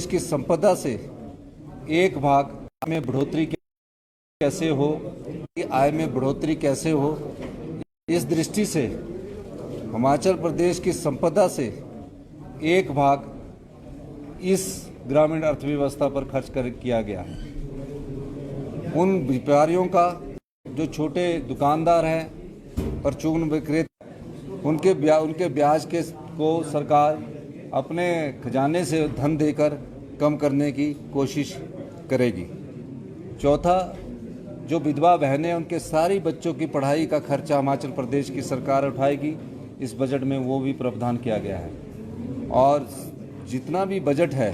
की संपदा से एक भाग में बढ़ोतरी कैसे हो, आय में बढ़ोतरी कैसे हो, इस दृष्टि से हिमाचल प्रदेश की संपदा से एक भाग इस ग्रामीण अर्थव्यवस्था पर खर्च किया गया है। उन व्यापारियों का जो छोटे दुकानदार हैं, परचून विक्रेता, उनके ब्याज को सरकार अपने खजाने से धन देकर कम करने की कोशिश करेगी। चौथा, जो विधवा बहनें, उनके सारी बच्चों की पढ़ाई का खर्चा हिमाचल प्रदेश की सरकार उठाएगी। इस बजट में वो भी प्रावधान किया गया है। और जितना भी बजट है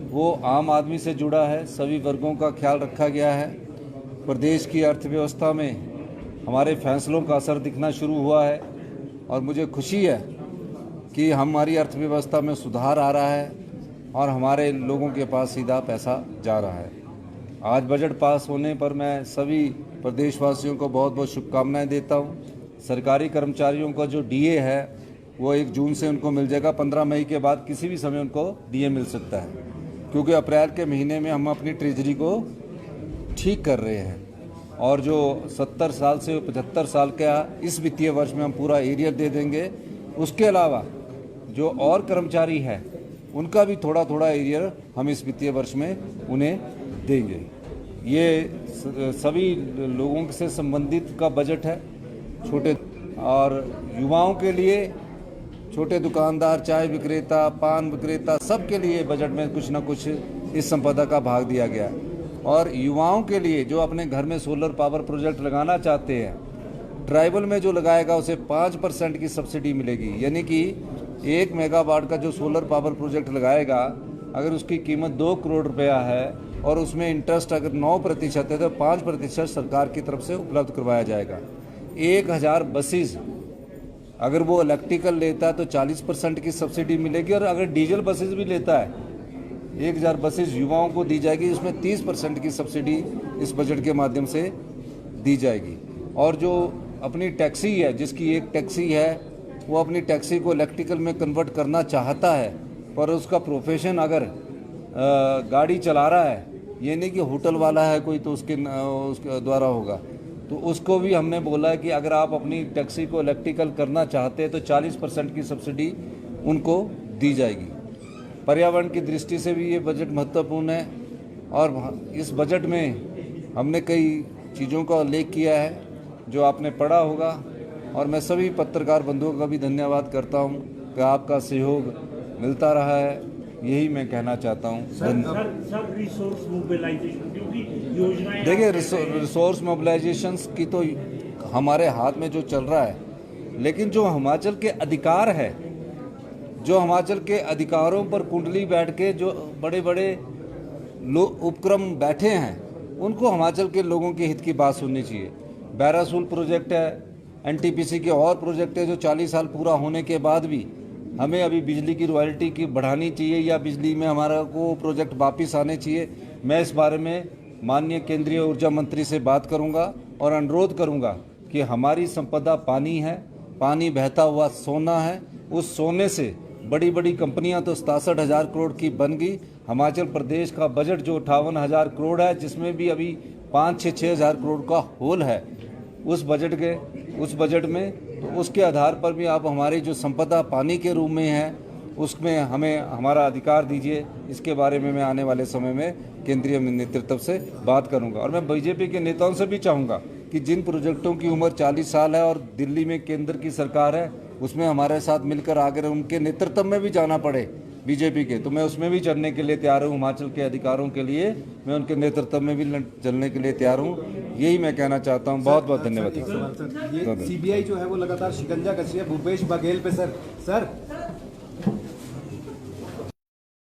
वो आम आदमी से जुड़ा है, सभी वर्गों का ख्याल रखा गया है। प्रदेश की अर्थव्यवस्था में हमारे फैसलों का असर दिखना शुरू हुआ है और मुझे खुशी है कि हमारी अर्थव्यवस्था में सुधार आ रहा है और हमारे लोगों के पास सीधा पैसा जा रहा है। आज बजट पास होने पर मैं सभी प्रदेशवासियों को बहुत बहुत शुभकामनाएं देता हूं। सरकारी कर्मचारियों का जो डीए है वो 1 जून से उनको मिल जाएगा। 15 मई के बाद किसी भी समय उनको डीए मिल सकता है, क्योंकि अप्रैल के महीने में हम अपनी ट्रेजरी को ठीक कर रहे हैं। और जो 70 साल से 75 साल का इस वित्तीय वर्ष में हम पूरा एरियर दे देंगे। उसके अलावा जो और कर्मचारी है उनका भी थोड़ा थोड़ा एरियर हम इस वित्तीय वर्ष में उन्हें देंगे। ये सभी लोगों से संबंधित का बजट है। छोटे और युवाओं के लिए, छोटे दुकानदार, चाय विक्रेता, पान विक्रेता, सबके लिए बजट में कुछ ना कुछ इस संपदा का भाग दिया गया है। और युवाओं के लिए जो अपने घर में सोलर पावर प्रोजेक्ट लगाना चाहते हैं, ट्राइबल में जो लगाएगा उसे 5% की सब्सिडी मिलेगी। यानी कि 1 मेगावाट का जो सोलर पावर प्रोजेक्ट लगाएगा, अगर उसकी कीमत 2 करोड़ रुपया है और उसमें इंटरेस्ट अगर 9% है तो 5% सरकार की तरफ से उपलब्ध करवाया जाएगा। 1000 बसेस अगर वो इलेक्ट्रिकल लेता है तो 40% की सब्सिडी मिलेगी। और अगर डीजल बसेस भी लेता है, 1000 बसेस युवाओं को दी जाएगी, उसमें 30% की सब्सिडी इस बजट के माध्यम से दी जाएगी। और जो अपनी टैक्सी है, जिसकी एक टैक्सी है, वो अपनी टैक्सी को इलेक्ट्रिकल में कन्वर्ट करना चाहता है, पर उसका प्रोफेशन अगर गाड़ी चला रहा है, ये नहीं कि होटल वाला है कोई तो उसके द्वारा होगा, तो उसको भी हमने बोला है कि अगर आप अपनी टैक्सी को इलेक्ट्रिकल करना चाहते हैं तो 40% की सब्सिडी उनको दी जाएगी। पर्यावरण की दृष्टि से भी ये बजट महत्वपूर्ण है। और इस बजट में हमने कई चीज़ों का उल्लेख किया है जो आपने पढ़ा होगा। और मैं सभी पत्रकार बंधुओं का भी धन्यवाद करता हूं कि आपका सहयोग मिलता रहा है, यही मैं कहना चाहता हूं। देखिए, रिसोर्स मोबिलाइजेशन की तो हमारे हाथ में जो चल रहा है, लेकिन जो हिमाचल के अधिकार है, जो हिमाचल के अधिकारों पर कुंडली बैठ के जो बड़े बड़े उपक्रम बैठे हैं, उनको हिमाचल के लोगों के हित की बात सुननी चाहिए। बैरासूल प्रोजेक्ट है, एनटीपीसी के और प्रोजेक्ट है जो 40 साल पूरा होने के बाद भी हमें अभी बिजली की रॉयल्टी की बढ़ानी चाहिए या बिजली में हमारा को प्रोजेक्ट वापस आने चाहिए। मैं इस बारे में माननीय केंद्रीय ऊर्जा मंत्री से बात करूंगा और अनुरोध करूंगा कि हमारी संपदा पानी है, पानी बहता हुआ सोना है। उस सोने से बड़ी बड़ी कंपनियां तो 67,000 करोड़ की बन गई। हिमाचल प्रदेश का बजट जो 58,000 करोड़ है, जिसमें भी अभी 5-6 हज़ार करोड़ का होल है उस बजट में, तो उसके आधार पर भी आप हमारी जो संपदा पानी के रूप में है उसमें हमें हमारा अधिकार दीजिए। इसके बारे में मैं आने वाले समय में केंद्रीय नेतृत्व से बात करूंगा। और मैं बीजेपी के नेताओं से भी चाहूँगा कि जिन प्रोजेक्टों की उम्र 40 साल है और दिल्ली में केंद्र की सरकार है, उसमें हमारे साथ मिलकर अगर उनके नेतृत्व में भी जाना पड़े बीजेपी के, तो मैं उसमें भी चलने के लिए तैयार हूँ। हिमाचल के अधिकारों के लिए मैं उनके नेतृत्व में भी चलने के लिए तैयार हूँ। यही मैं कहना चाहता हूँ। बहुत बहुत धन्यवाद। सीबीआई जो है वो लगातार शिकंजा कस रही है भूपेश बघेल पे। सर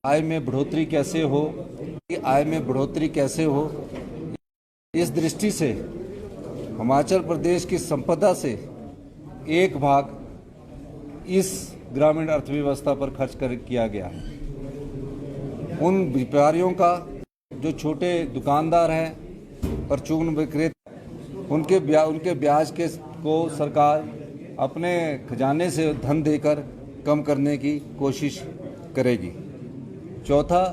आय में बढ़ोतरी कैसे हो, आय में बढ़ोतरी कैसे हो, इस दृष्टि से हिमाचल प्रदेश की संपदा से एक भाग इस ग्रामीण अर्थव्यवस्था पर खर्च किया गया है। उन व्यापारियों का जो छोटे दुकानदार हैं, परचून विक्रेता, उनके ब्याज को सरकार अपने खजाने से धन देकर कम करने की कोशिश करेगी। चौथा,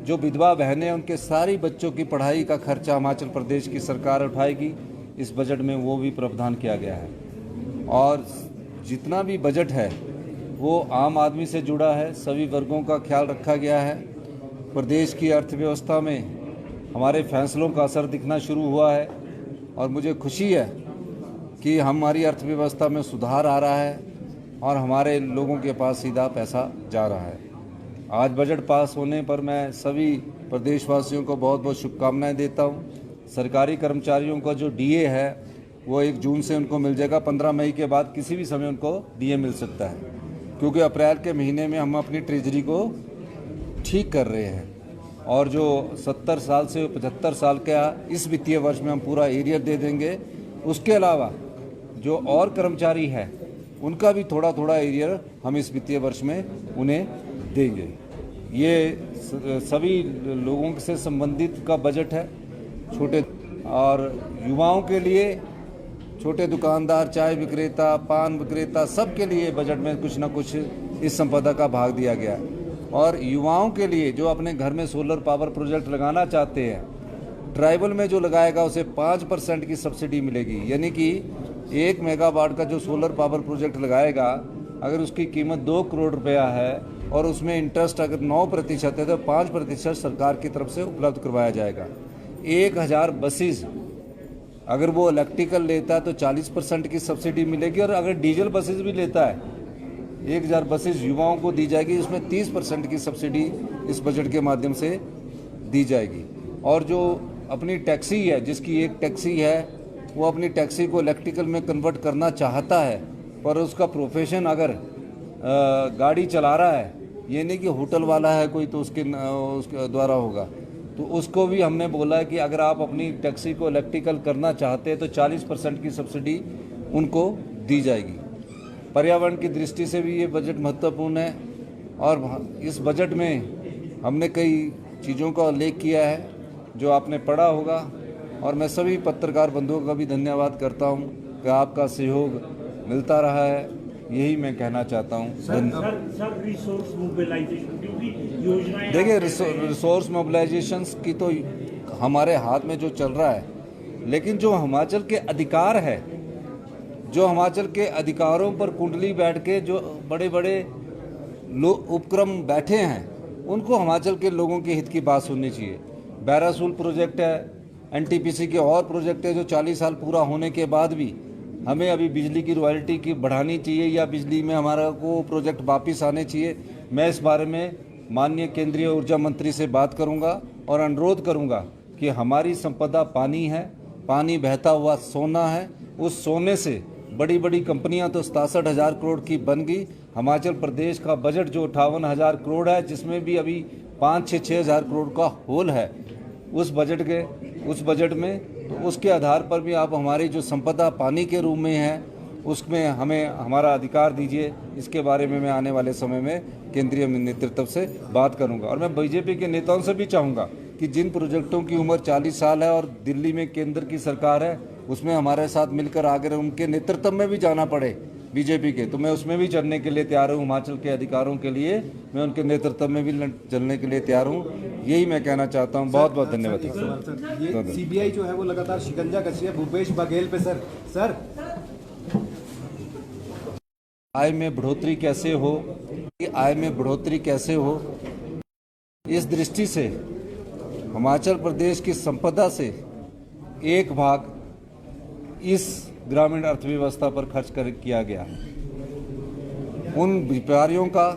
जो विधवा बहनें उनके सारी बच्चों की पढ़ाई का खर्चा हिमाचल प्रदेश की सरकार उठाएगी। इस बजट में वो भी प्रावधान किया गया है। और जितना भी बजट है वो आम आदमी से जुड़ा है, सभी वर्गों का ख्याल रखा गया है। प्रदेश की अर्थव्यवस्था में हमारे फैसलों का असर दिखना शुरू हुआ है और मुझे खुशी है कि हमारी अर्थव्यवस्था में सुधार आ रहा है और हमारे लोगों के पास सीधा पैसा जा रहा है। आज बजट पास होने पर मैं सभी प्रदेशवासियों को बहुत बहुत शुभकामनाएं देता हूं। सरकारी कर्मचारियों का जो डीए है वो 1 जून से उनको मिल जाएगा। 15 मई के बाद किसी भी समय उनको डीए मिल सकता है, क्योंकि अप्रैल के महीने में हम अपनी ट्रेजरी को ठीक कर रहे हैं। और जो 70 साल से 75 साल का इस वित्तीय वर्ष में हम पूरा एरियर दे देंगे। उसके अलावा जो और कर्मचारी है उनका भी थोड़ा थोड़ा एरियर हम इस वित्तीय वर्ष में उन्हें देंगे। ये सभी लोगों से संबंधित का बजट है। छोटे और युवाओं के लिए, छोटे दुकानदार, चाय विक्रेता, पान विक्रेता, सबके लिए बजट में कुछ ना कुछ इस संपदा का भाग दिया गया है। और युवाओं के लिए जो अपने घर में सोलर पावर प्रोजेक्ट लगाना चाहते हैं, ट्राइबल में जो लगाएगा उसे 5% की सब्सिडी मिलेगी। यानी कि 1 मेगावाट का जो सोलर पावर प्रोजेक्ट लगाएगा, अगर उसकी कीमत 2 करोड़ रुपया है और उसमें इंटरेस्ट अगर 9% है तो 5% सरकार की तरफ से उपलब्ध करवाया जाएगा। 1000 बसेस अगर वो इलेक्ट्रिकल लेता है तो 40% की सब्सिडी मिलेगी। और अगर डीजल बसेस भी लेता है, 1000 बसेस युवाओं को दी जाएगी, उसमें 30% की सब्सिडी इस बजट के माध्यम से दी जाएगी। और जो अपनी टैक्सी है, जिसकी एक टैक्सी है, वो अपनी टैक्सी को इलेक्ट्रिकल में कन्वर्ट करना चाहता है, पर उसका प्रोफेशन अगर गाड़ी चला रहा है, ये नहीं कि होटल वाला है कोई तो उसके द्वारा होगा, तो उसको भी हमने बोला है कि अगर आप अपनी टैक्सी को इलेक्ट्रिकल करना चाहते हैं तो 40% की सब्सिडी उनको दी जाएगी। पर्यावरण की दृष्टि से भी ये बजट महत्वपूर्ण है। और इस बजट में हमने कई चीज़ों का उल्लेख किया है जो आपने पढ़ा होगा। और मैं सभी पत्रकार बंधुओं का भी धन्यवाद करता हूं कि आपका सहयोग मिलता रहा है, यही मैं कहना चाहता हूं। सर रिसोर्स मोबिलाइजेशन क्योंकि योजनाएं, देखिए रिसोर्स मोबिलाइजेशन की तो हमारे हाथ में जो चल रहा है, लेकिन जो हिमाचल के अधिकार है, जो हिमाचल के अधिकारों पर कुंडली बैठ के जो बड़े बड़े उपक्रम बैठे हैं, उनको हिमाचल के लोगों के हित की बात सुननी चाहिए। बैरासूल प्रोजेक्ट है, एनटीपीसी के और प्रोजेक्ट है जो 40 साल पूरा होने के बाद भी हमें अभी बिजली की रॉयल्टी की बढ़ानी चाहिए या बिजली में हमारा को प्रोजेक्ट वापस आने चाहिए। मैं इस बारे में माननीय केंद्रीय ऊर्जा मंत्री से बात करूंगा और अनुरोध करूंगा कि हमारी संपदा पानी है, पानी बहता हुआ सोना है। उस सोने से बड़ी बड़ी कंपनियां तो 67,000 करोड़ की बन गई। हिमाचल प्रदेश का बजट जो 58,000 करोड़ है, जिसमें भी अभी 5-6 हज़ार करोड़ का होल है उस बजट में, तो उसके आधार पर भी आप हमारी जो संपदा पानी के रूप में है उसमें हमें हमारा अधिकार दीजिए। इसके बारे में मैं आने वाले समय में केंद्रीय नेतृत्व से बात करूंगा। और मैं बीजेपी के नेताओं से भी चाहूँगा कि जिन प्रोजेक्टों की उम्र 40 साल है और दिल्ली में केंद्र की सरकार है, उसमें हमारे साथ मिलकर अगर उनके नेतृत्व में भी जाना पड़े बीजेपी के, तो मैं उसमें भी चलने के लिए तैयार हूँ। हिमाचल के अधिकारों के लिए मैं उनके नेतृत्व में भी चलने के लिए तैयार हूँ, यही मैं कहना चाहता हूँ। बहुत बहुत धन्यवाद। ये सीबीआई जो है वो लगातार शिकंजा कसी है भूपेश बघेल पे। सर आय में बढ़ोतरी कैसे हो, आय में बढ़ोतरी कैसे हो, इस दृष्टि से हिमाचल प्रदेश की संपदा से एक भाग इस ग्रामीण अर्थव्यवस्था पर खर्च किया गया। उन व्यापारियों का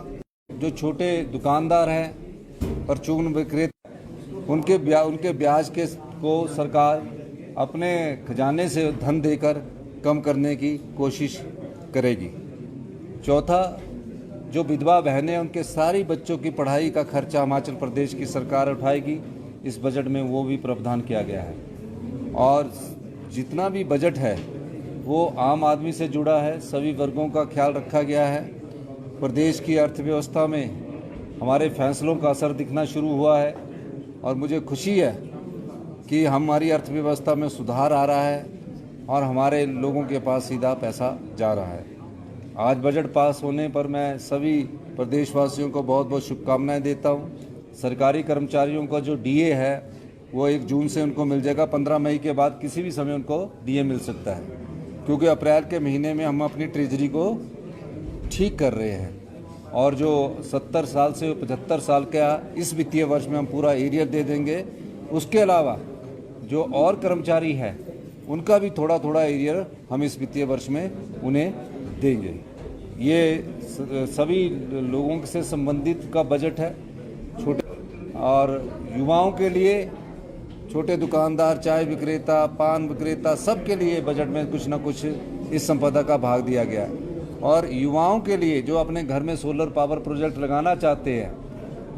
जो छोटे दुकानदार हैं, परचून विक्रेता, उनके ब्याज को सरकार अपने खजाने से धन देकर कम करने की कोशिश करेगी। चौथा, जो विधवा बहनें उनके सारी बच्चों की पढ़ाई का खर्चा हिमाचल प्रदेश की सरकार उठाएगी। इस बजट में वो भी प्रावधान किया गया है। और जितना भी बजट है वो आम आदमी से जुड़ा है, सभी वर्गों का ख्याल रखा गया है। प्रदेश की अर्थव्यवस्था में हमारे फैसलों का असर दिखना शुरू हुआ है और मुझे खुशी है कि हमारी अर्थव्यवस्था में सुधार आ रहा है और हमारे लोगों के पास सीधा पैसा जा रहा है। आज बजट पास होने पर मैं सभी प्रदेशवासियों को बहुत बहुत शुभकामनाएं देता हूं। सरकारी कर्मचारियों का जो डीए है वो 1 जून से उनको मिल जाएगा। 15 मई के बाद किसी भी समय उनको डीए मिल सकता है, क्योंकि अप्रैल के महीने में हम अपनी ट्रेजरी को ठीक कर रहे हैं। और जो 70 साल से 75 साल का इस वित्तीय वर्ष में हम पूरा एरियर दे देंगे। उसके अलावा जो और कर्मचारी है उनका भी थोड़ा थोड़ा एरियर हम इस वित्तीय वर्ष में उन्हें देंगे। ये सभी लोगों से संबंधित का बजट है। छोटे और युवाओं के लिए, छोटे दुकानदार, चाय विक्रेता, पान विक्रेता, सब के लिए बजट में कुछ ना कुछ इस संपदा का भाग दिया गया है। और युवाओं के लिए जो अपने घर में सोलर पावर प्रोजेक्ट लगाना चाहते हैं,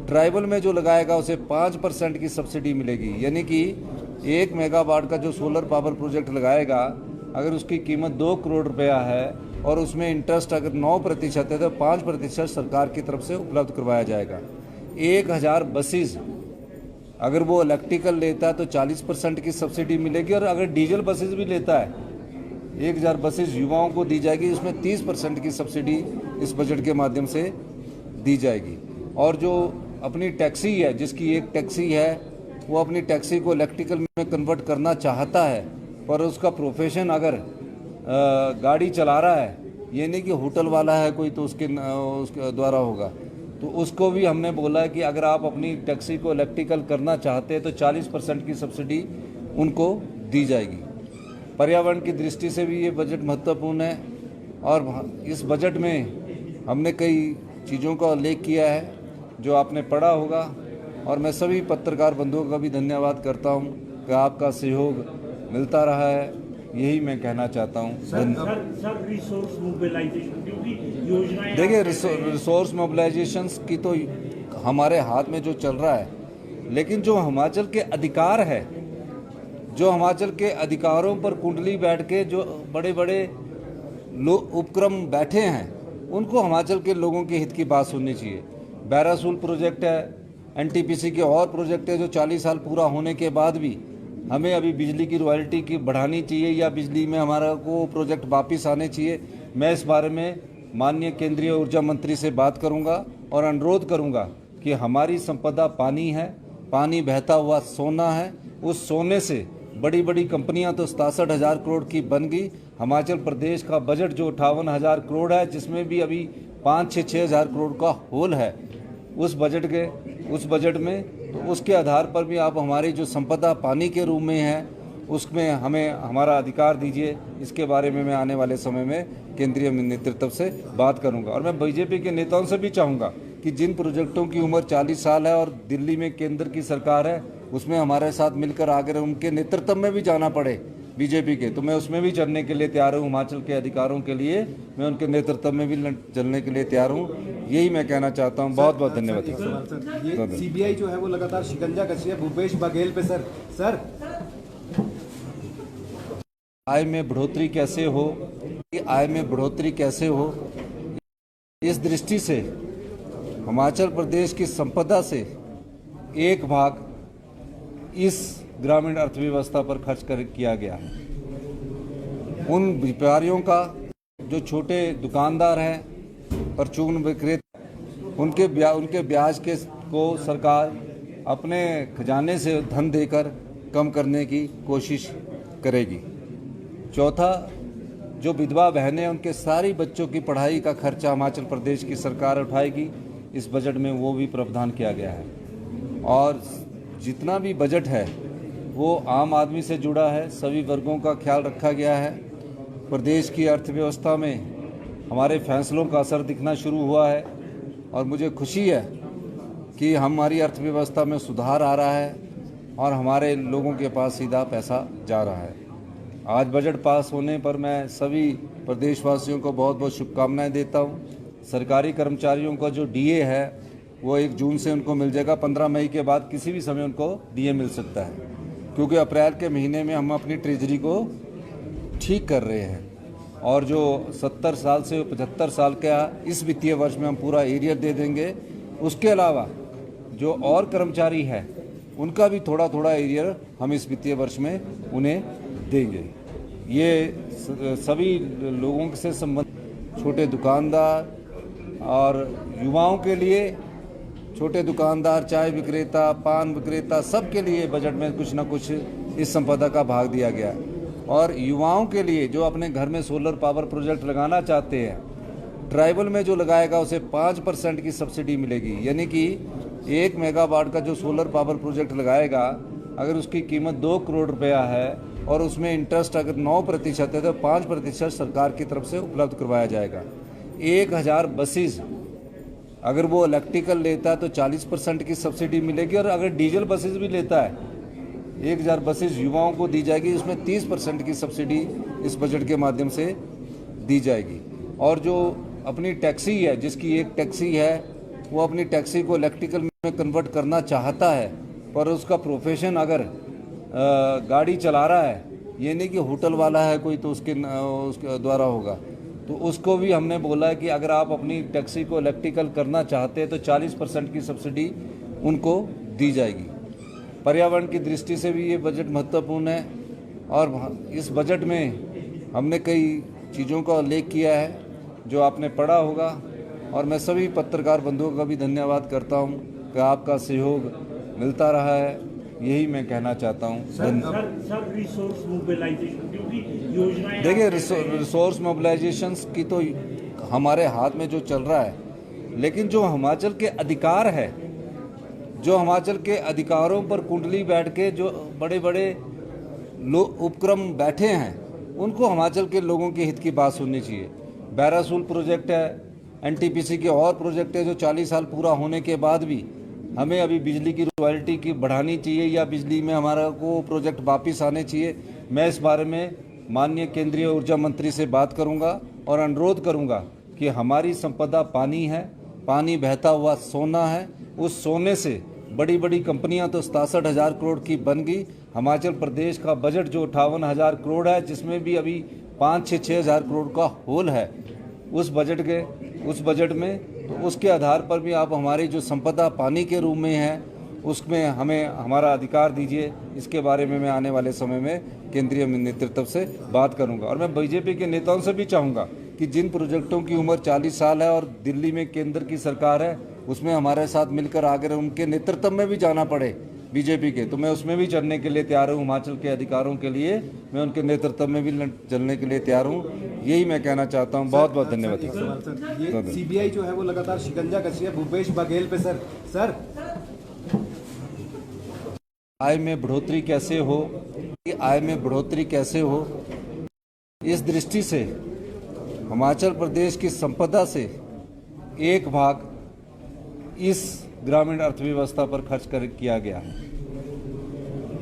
ट्राइबल में जो लगाएगा उसे 5% की सब्सिडी मिलेगी। यानी कि 1 मेगावाट का जो सोलर पावर प्रोजेक्ट लगाएगा, अगर उसकी कीमत 2 करोड़ रुपया है और उसमें इंटरेस्ट अगर 9% है तो 5% सरकार की तरफ से उपलब्ध करवाया जाएगा। 1000 बसेस अगर वो इलेक्ट्रिकल लेता है तो 40% की सब्सिडी मिलेगी, और अगर डीजल बसेस भी लेता है 1000 बसेस युवाओं को दी जाएगी, उसमें 30% की सब्सिडी इस बजट के माध्यम से दी जाएगी। और जो अपनी टैक्सी है, जिसकी एक टैक्सी है, वो अपनी टैक्सी को इलेक्ट्रिकल में कन्वर्ट करना चाहता है, पर उसका प्रोफेशन अगर गाड़ी चला रहा है, ये नहीं कि होटल वाला है कोई तो उसके द्वारा होगा, तो उसको भी हमने बोला है कि अगर आप अपनी टैक्सी को इलेक्ट्रिकल करना चाहते हैं तो 40% की सब्सिडी उनको दी जाएगी। पर्यावरण की दृष्टि से भी ये बजट महत्वपूर्ण है। और इस बजट में हमने कई चीज़ों का उल्लेख किया है जो आपने पढ़ा होगा, और मैं सभी पत्रकार बंधुओं का भी धन्यवाद करता हूं कि आपका सहयोग मिलता रहा है, यही मैं कहना चाहता हूं। रिसोर्स मोबिलाइजेशन, क्योंकि योजनाएं, देखिए रिसोर्स मोबिलाइजेशन की तो हमारे हाथ में जो चल रहा है, लेकिन जो हिमाचल के अधिकार है, जो हिमाचल के अधिकारों पर कुंडली बैठ के जो बड़े बड़े उपक्रम बैठे हैं, उनको हिमाचल के लोगों के हित की बात सुननी चाहिए। बैरासूल प्रोजेक्ट है, एनटीपीसी के और प्रोजेक्ट है जो 40 साल पूरा होने के बाद भी हमें अभी बिजली की रॉयल्टी की बढ़ानी चाहिए, या बिजली में हमारा को प्रोजेक्ट वापस आने चाहिए। मैं इस बारे में माननीय केंद्रीय ऊर्जा मंत्री से बात करूंगा और अनुरोध करूंगा कि हमारी संपदा पानी है, पानी बहता हुआ सोना है। उस सोने से बड़ी बड़ी कंपनियां तो 67,000 करोड़ की बन गई। हिमाचल प्रदेश का बजट जो 58,000 करोड़ है, जिसमें भी अभी 5-6 हज़ार करोड़ का होल है उस बजट में, तो उसके आधार पर भी आप हमारी जो संपदा पानी के रूप में है उसमें हमें हमारा अधिकार दीजिए। इसके बारे में मैं आने वाले समय में केंद्रीय नेतृत्व से बात करूंगा। और मैं बीजेपी के नेताओं से भी चाहूँगा कि जिन प्रोजेक्टों की उम्र 40 साल है और दिल्ली में केंद्र की सरकार है, उसमें हमारे साथ मिलकर अगर उनके नेतृत्व में भी जाना पड़े बीजेपी के, तो मैं उसमें भी चलने के लिए तैयार हूँ। हिमाचल के अधिकारों के लिए मैं उनके नेतृत्व में भी चलने के लिए तैयार हूँ, यही मैं कहना चाहता हूँ। बहुत बहुत धन्यवाद। ये सीबीआई जो है वो लगातार शिकंजा कसी है भूपेश बघेल पे। सर आय में बढ़ोतरी कैसे हो, आय में बढ़ोतरी कैसे हो, इस दृष्टि से हिमाचल प्रदेश की संपदा से एक भाग इस ग्रामीण अर्थव्यवस्था पर खर्च किया गया है। उन व्यापारियों का जो छोटे दुकानदार हैं, परचून विक्रेता, उनके ब्याज को सरकार अपने खजाने से धन देकर कम करने की कोशिश करेगी। चौथा, जो विधवा बहनें, उनके सारी बच्चों की पढ़ाई का खर्चा हिमाचल प्रदेश की सरकार उठाएगी। इस बजट में वो भी प्रावधान किया गया है। और जितना भी बजट है वो आम आदमी से जुड़ा है, सभी वर्गों का ख्याल रखा गया है। प्रदेश की अर्थव्यवस्था में हमारे फैसलों का असर दिखना शुरू हुआ है, और मुझे खुशी है कि हमारी अर्थव्यवस्था में सुधार आ रहा है और हमारे लोगों के पास सीधा पैसा जा रहा है। आज बजट पास होने पर मैं सभी प्रदेशवासियों को बहुत बहुत शुभकामनाएं देता हूं। सरकारी कर्मचारियों का जो डीए है वो 1 जून से उनको मिल जाएगा। 15 मई के बाद किसी भी समय उनको डीए मिल सकता है, क्योंकि अप्रैल के महीने में हम अपनी ट्रेजरी को ठीक कर रहे हैं। और जो 70 साल से 75 साल का इस वित्तीय वर्ष में हम पूरा एरियर दे देंगे। उसके अलावा जो और कर्मचारी है उनका भी थोड़ा थोड़ा एरियर हम इस वित्तीय वर्ष में उन्हें देंगे। ये सभी लोगों से संबंधित, छोटे दुकानदार और युवाओं के लिए, छोटे दुकानदार, चाय विक्रेता, पान विक्रेता, सबके लिए बजट में कुछ ना कुछ इस संपदा का भाग दिया गया है। और युवाओं के लिए जो अपने घर में सोलर पावर प्रोजेक्ट लगाना चाहते हैं, ट्राइबल में जो लगाएगा उसे 5% की सब्सिडी मिलेगी। यानी कि 1 मेगावाट का जो सोलर पावर प्रोजेक्ट लगाएगा, अगर उसकी कीमत 2 करोड़ रुपया है और उसमें इंटरेस्ट अगर 9% है तो 5% सरकार की तरफ से उपलब्ध करवाया जाएगा। 1000 बसेस अगर वो इलेक्ट्रिकल लेता है तो 40% की सब्सिडी मिलेगी, और अगर डीजल बसेस भी लेता है 1000 बसेस युवाओं को दी जाएगी, उसमें 30% की सब्सिडी इस बजट के माध्यम से दी जाएगी। और जो अपनी टैक्सी है, जिसकी एक टैक्सी है, वो अपनी टैक्सी को इलेक्ट्रिकल में कन्वर्ट करना चाहता है, पर उसका प्रोफेशन अगर गाड़ी चला रहा है, ये नहीं कि होटल वाला है कोई तो उसके द्वारा होगा, तो उसको भी हमने बोला है कि अगर आप अपनी टैक्सी को इलेक्ट्रिकल करना चाहते हैं तो 40% की सब्सिडी उनको दी जाएगी। पर्यावरण की दृष्टि से भी ये बजट महत्वपूर्ण है, और इस बजट में हमने कई चीज़ों का उल्लेख किया है जो आपने पढ़ा होगा, और मैं सभी पत्रकार बंधुओं का भी धन्यवाद करता हूं कि आपका सहयोग मिलता रहा है, यही मैं कहना चाहता हूं। सर रिसोर्स मोबिलाइजेशन क्योंकि योजनाएं, देखिए रिसोर्स मोबिलाइजेशन की तो हमारे हाथ में जो चल रहा है, लेकिन जो हिमाचल के अधिकार है, जो हिमाचल के अधिकारों पर कुंडली बैठ के जो बड़े बड़े उपक्रम बैठे हैं, उनको हिमाचल के लोगों के हित की बात सुननी चाहिए। बैरासूल प्रोजेक्ट है, एनटीपीसी के और प्रोजेक्ट है जो 40 साल पूरा होने के बाद भी हमें अभी बिजली की रॉयल्टी की बढ़ानी चाहिए, या बिजली में हमारा को प्रोजेक्ट वापस आने चाहिए। मैं इस बारे में माननीय केंद्रीय ऊर्जा मंत्री से बात करूंगा और अनुरोध करूंगा कि हमारी संपदा पानी है, पानी बहता हुआ सोना है। उस सोने से बड़ी बड़ी कंपनियां तो 67,000 करोड़ की बन गई। हिमाचल प्रदेश का बजट जो 58,000 करोड़ है, जिसमें भी अभी 5-6 हज़ार करोड़ का होल है उस बजट में, तो उसके आधार पर भी आप हमारी जो संपदा पानी के रूप में है उसमें हमें हमारा अधिकार दीजिए। इसके बारे में मैं आने वाले समय में केंद्रीय नेतृत्व से बात करूंगा, और मैं बीजेपी के नेताओं से भी चाहूँगा कि जिन प्रोजेक्टों की उम्र 40 साल है और दिल्ली में केंद्र की सरकार है, उसमें हमारे साथ मिलकर अगर उनके नेतृत्व में भी जाना पड़े बीजेपी के, तो मैं उसमें भी चलने के लिए तैयार हूँ। हिमाचल के अधिकारों के लिए मैं उनके नेतृत्व में भी चलने के लिए तैयार हूँ, यही मैं कहना चाहता हूँ। बहुत बहुत धन्यवाद। ये सीबीआई जो है वो लगातार शिकंजा कस रही है भूपेश बघेल पे। सर आय में बढ़ोतरी कैसे हो, आय में बढ़ोतरी कैसे हो, इस दृष्टि से हिमाचल प्रदेश की संपदा से एक भाग इस ग्रामीण अर्थव्यवस्था पर खर्च किया गया है।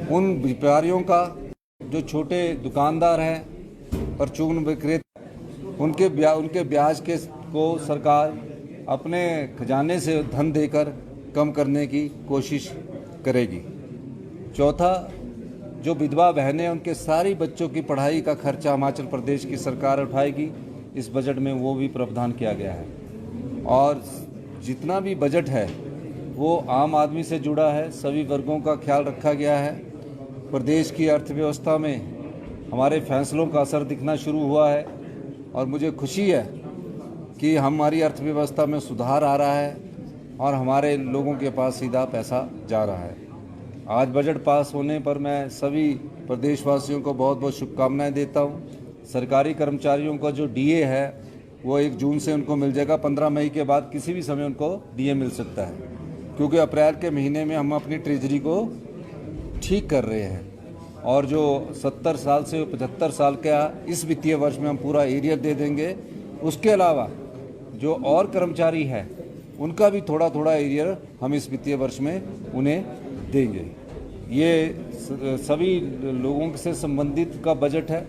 उन व्यापारियों का जो छोटे दुकानदार हैं, परचून विक्रेता, उनके ब्याज को सरकार अपने खजाने से धन देकर कम करने की कोशिश करेगी। चौथा, जो विधवा बहनें, उनके सारी बच्चों की पढ़ाई का खर्चा हिमाचल प्रदेश की सरकार उठाएगी। इस बजट में वो भी प्रावधान किया गया है। और जितना भी बजट है वो आम आदमी से जुड़ा है, सभी वर्गों का ख्याल रखा गया है। प्रदेश की अर्थव्यवस्था में हमारे फैसलों का असर दिखना शुरू हुआ है, और मुझे खुशी है कि हमारी अर्थव्यवस्था में सुधार आ रहा है और हमारे लोगों के पास सीधा पैसा जा रहा है। आज बजट पास होने पर मैं सभी प्रदेशवासियों को बहुत बहुत शुभकामनाएं देता हूं। सरकारी कर्मचारियों का जो डीए है वो 1 जून से उनको मिल जाएगा। 15 मई के बाद किसी भी समय उनको डीए मिल सकता है, क्योंकि अप्रैल के महीने में हम अपनी ट्रेजरी को ठीक कर रहे हैं। और जो 70 साल से 75 साल का इस वित्तीय वर्ष में हम पूरा एरियर दे देंगे। उसके अलावा जो और कर्मचारी है उनका भी थोड़ा थोड़ा एरियर हम इस वित्तीय वर्ष में उन्हें देंगे। ये सभी लोगों से संबंधित का बजट है।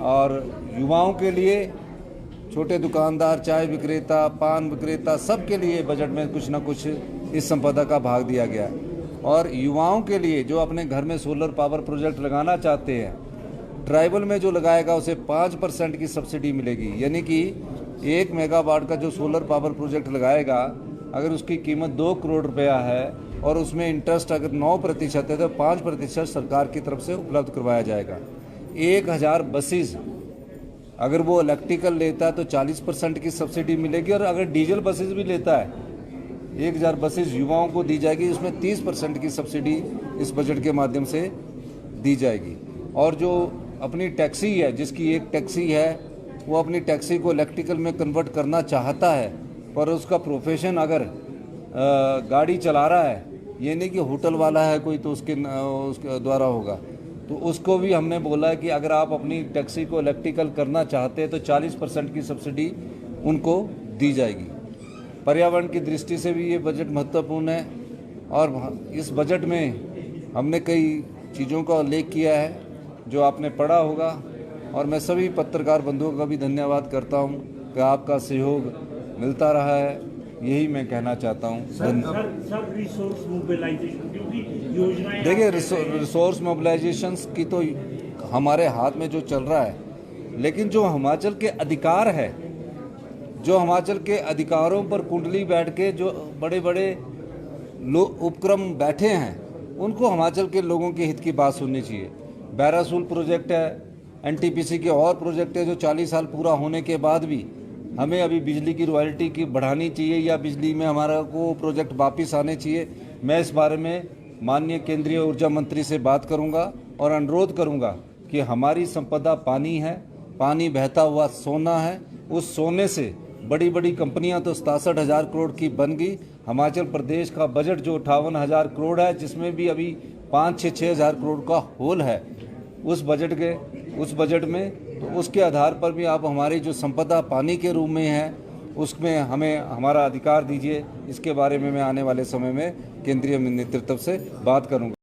और युवाओं के लिए, छोटे दुकानदार, चाय विक्रेता, पान विक्रेता, सबके लिए बजट में कुछ ना कुछ इस संपदा का भाग दिया गया है। और युवाओं के लिए जो अपने घर में सोलर पावर प्रोजेक्ट लगाना चाहते हैं, ट्राइबल में जो लगाएगा उसे 5% की सब्सिडी मिलेगी। यानी कि 1 मेगावाट का जो सोलर पावर प्रोजेक्ट लगाएगा, अगर उसकी कीमत 2 करोड़ रुपया है और उसमें इंटरेस्ट अगर 9% है तो 5% सरकार की तरफ से उपलब्ध करवाया जाएगा। 1000 बसेस अगर वो इलेक्ट्रिकल लेता है तो 40% की सब्सिडी मिलेगी, और अगर डीजल बसेस भी लेता है 1000 बसेस युवाओं को दी जाएगी, उसमें 30% की सब्सिडी इस बजट के माध्यम से दी जाएगी। और जो अपनी टैक्सी है, जिसकी एक टैक्सी है, वो अपनी टैक्सी को इलेक्ट्रिकल में कन्वर्ट करना चाहता है, पर उसका प्रोफेशन अगर गाड़ी चला रहा है, ये नहीं कि होटल वाला है कोई तो उसके द्वारा होगा, तो उसको भी हमने बोला है कि अगर आप अपनी टैक्सी को इलेक्ट्रिकल करना चाहते हैं तो 40% की सब्सिडी उनको दी जाएगी। पर्यावरण की दृष्टि से भी ये बजट महत्वपूर्ण है और इस बजट में हमने कई चीज़ों का उल्लेख किया है जो आपने पढ़ा होगा, और मैं सभी पत्रकार बंधुओं का भी धन्यवाद करता हूं कि आपका सहयोग मिलता रहा है, यही मैं कहना चाहता हूं। सर रिसोर्स मोबिलाइजेशन क्योंकि योजनाएं देखिए, रिसोर्स मोबिलाइजेशन की तो हमारे हाथ में जो चल रहा है, लेकिन जो हिमाचल के अधिकार है, जो हिमाचल के अधिकारों पर कुंडली बैठ के जो बड़े बड़े उपक्रम बैठे हैं, उनको हिमाचल के लोगों के हित की बात सुननी चाहिए। बैरासूल प्रोजेक्ट है, एनटीपीसी के और प्रोजेक्ट है जो 40 साल पूरा होने के बाद भी हमें अभी बिजली की रॉयल्टी की बढ़ानी चाहिए या बिजली में हमारा को प्रोजेक्ट वापस आने चाहिए। मैं इस बारे में माननीय केंद्रीय ऊर्जा मंत्री से बात करूंगा और अनुरोध करूंगा कि हमारी संपदा पानी है, पानी बहता हुआ सोना है, उस सोने से बड़ी बड़ी कंपनियां तो 67,000 करोड़ की बन गई। हिमाचल प्रदेश का बजट जो 58,000 करोड़ है, जिसमें भी अभी 5-6 हज़ार करोड़ का होल है उस बजट में, तो उसके आधार पर भी आप हमारी जो संपदा पानी के रूप में है उसमें हमें हमारा अधिकार दीजिए। इसके बारे में मैं आने वाले समय में केंद्रीय नेतृत्व से बात करूंगा।